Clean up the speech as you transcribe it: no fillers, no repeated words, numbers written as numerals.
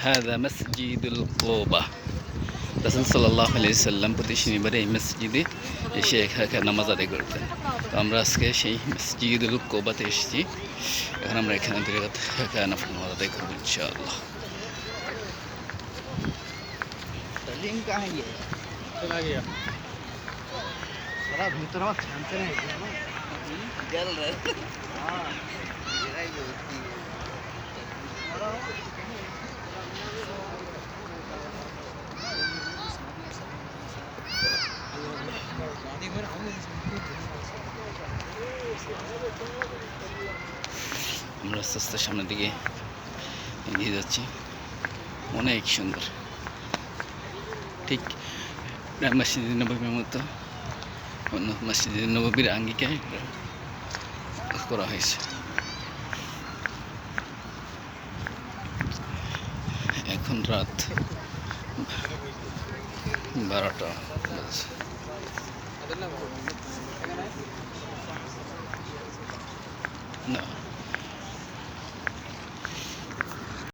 হাযা মসজিদুল কুবা। রাসূল সাল্লাল্লাহু আলাইহি সাল্লাম প্রতি শনিবারে এই মসজিদে এসে এখানে নামাজ আদায় করতেন। তো আমরা আজকে সেই মসজিদুল কুবাতে এসেছি। এখন আমরা এখানে দুই রাকাত নফল নামাজ আদায় করব ইনশাআল্লাহ। लिंक कहाँ है ये चला गया सारा भीतर में छानते नहीं जल रहा हाँ मेरा ही होती है আমরা আস্তে আস্তে সামনের দিকে এগিয়ে যাচ্ছি। অনেক সুন্দর, ঠিক মসজিদে নববীর মতো মসজিদে নববীর আঙ্গিকায় করা হয়েছে। এখন রাত 12টা বাজে। না